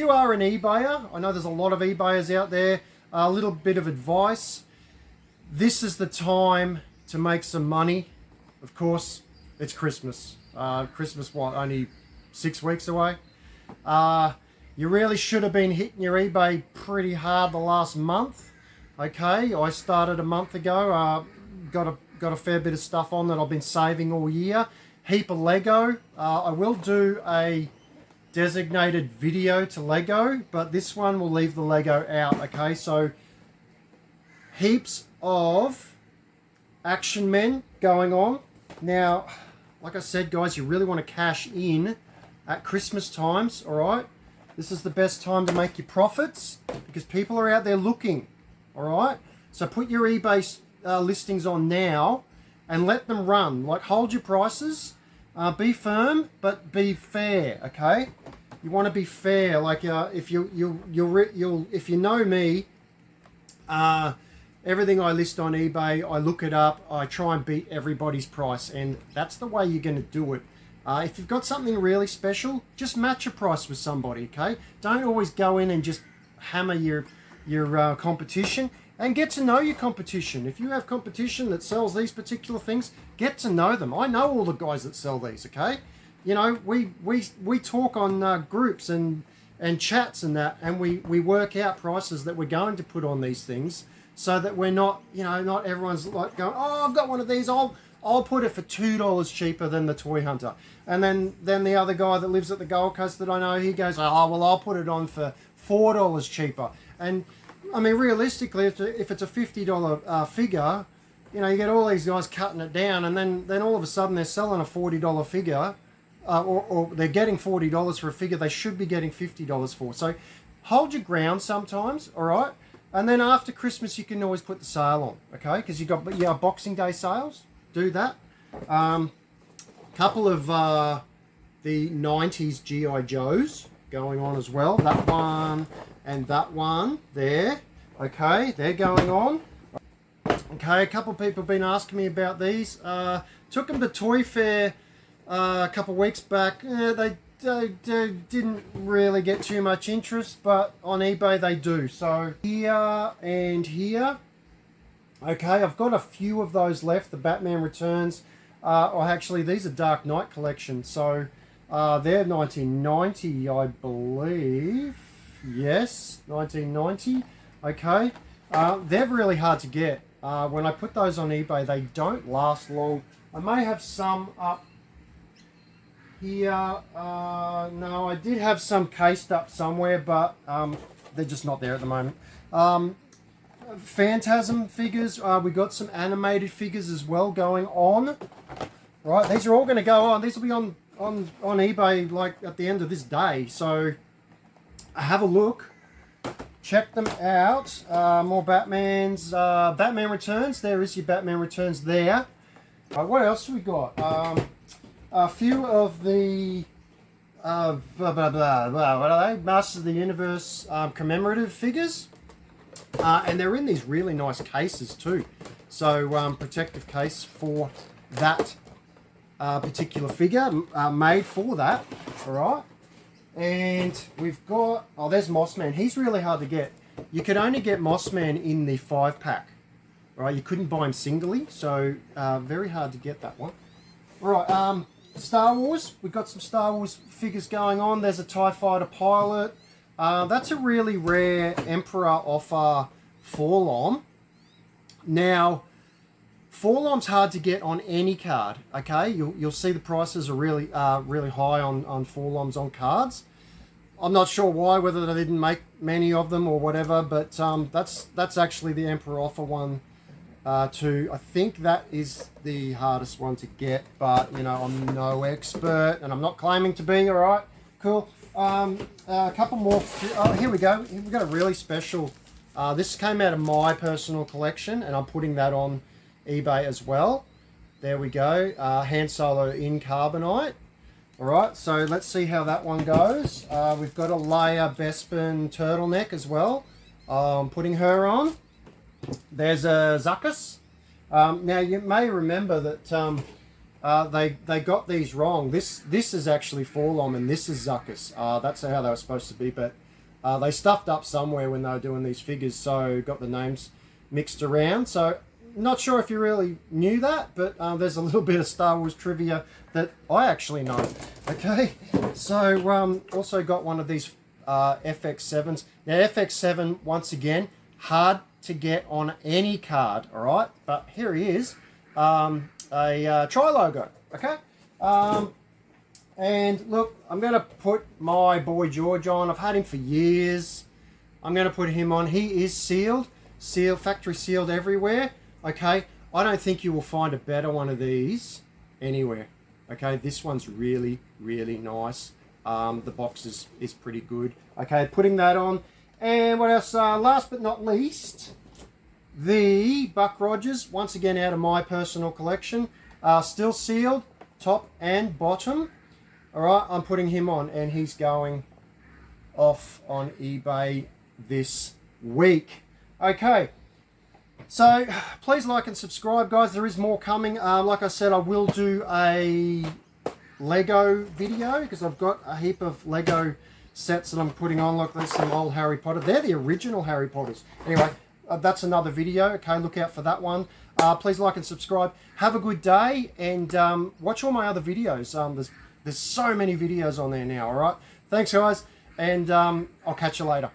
If you are an eBayer, I know there's a lot of eBayers out there, a little bit of advice. This is the time to make some money. Of course, it's Christmas. Christmas, what, only 6 weeks away? You really should have been hitting your eBay pretty hard the last month. Okay, I started a month ago. Got a fair bit of stuff on that I've been saving all year. Heap of Lego. I will do a designated video to Lego, but this one will leave the Lego out. Okay, so heaps of action men going on. Now, like I said, guys, you really want to cash in at Christmas times, all right? This is the best time to make your profits because people are out there looking, all right? So put your eBay listings on now and let them run. Like, hold your prices. Be firm, but be fair, okay? You want to be fair. Like, if if you know me, everything I list on eBay, I look it up. I try and beat everybody's price, and that's the way you're going to do it. If you've got something really special, just match your price with somebody, okay? Don't always go in and just hammer your competition. And get to know your competition. If you have competition that sells these particular things, get to know them. I know all the guys that sell these, okay? You know, we talk on groups and chats and that, and we work out prices that we're going to put on these things so that we're not, you know, not everyone's like going, oh, I've got one of these, I'll put it for $2 cheaper than the Toy Hunter. And then the other guy that lives at the Gold Coast that I know, he goes, oh, well, I'll put it on for $4 cheaper. And I mean, realistically, if it's a $50 figure, you know, you get all these guys cutting it down, and then all of a sudden they're selling a $40 figure, or they're getting $40 for a figure they should be getting $50 for. So hold your ground sometimes, all right? And then after Christmas, you can always put the sale on, okay? Because you got Boxing Day sales. Do that. Couple of the 90s G.I. Joes going on as well. That one and that one there. Okay, they're going on. Okay, a couple of people have been asking me about these. Took them to Toy Fair a couple of weeks back. They didn't really get too much interest, but on eBay they do. So here and here. Okay, I've got a few of those left. The Batman Returns. Or actually, these are Dark Knight collection. So they're 1990, I believe. Yes, 1990. Okay. They're really hard to get. When I put those on eBay, they don't last long. I may have some up here. No, I did have some cased up somewhere, but they're just not there at the moment. Phantasm figures. We got some animated figures as well going on. Right, these are all going to go on. These will be on eBay like at the end of this day. So have a look. Check them out. More Batmans. Batman Returns. There is your Batman Returns there. What else have we got? A few of the what are they? Masters of the Universe commemorative figures. And they're in these really nice cases too. So protective case for that particular figure, made for that. All right. And we've got, oh, there's Mossman. He's really hard to get. You could only get Mossman in the 5-pack. Right, you couldn't buy him singly, so very hard to get that one. All right, Star Wars. We've got some Star Wars figures going on. There's a TIE Fighter pilot. That's a really rare Emperor offer Forlom. Now, Forlom's hard to get on any card. Okay, you'll see the prices are really high on Forloms on cards. I'm not sure why, whether they didn't make many of them or whatever, but that's actually the Emperor offer one too. I think that is the hardest one to get, but you know, I'm no expert and I'm not claiming to be. All right, cool. A couple more. Oh, here we go. We've got a really special. This came out of my personal collection, and I'm putting that on eBay as well. There we go. Han Solo in carbonite. All right, so let's see how that one goes. We've got a Leia Bespin turtleneck as well. I'm putting her on. There's a Zuckuss. Now you may remember that they got these wrong. This is actually Forlom and this is Zuckuss. That's how they were supposed to be, but They stuffed up somewhere when they were doing these figures, so got the names mixed around. So not sure if you really knew that, but there's a little bit of Star Wars trivia that I actually know. Okay, so also got one of these FX7s. Now FX7, once again, hard to get on any card, all right? But here he is, a tri-logo, okay? And look, I'm going to put my boy George on. I've had him for years. I'm going to put him on. He is sealed, factory sealed everywhere, okay? I don't think you will find a better one of these anywhere, okay? This one's really, really nice. The box is pretty good. Okay, putting that on. And what else? Last but not least, the Buck Rogers, once again out of my personal collection. Still sealed, top and bottom. All right, I'm putting him on, and he's going off on eBay this week. Okay, so please like and subscribe, guys. There is more coming. Like I said, I will do a Lego video because I've got a heap of Lego sets that I'm putting on. Look, there's some old Harry Potter. They're the original Harry Potters. Anyway, that's another video. Okay, look out for that one. Please like and subscribe. Have a good day, and watch all my other videos. There's so many videos on there now, all right? Thanks, guys, and I'll catch you later.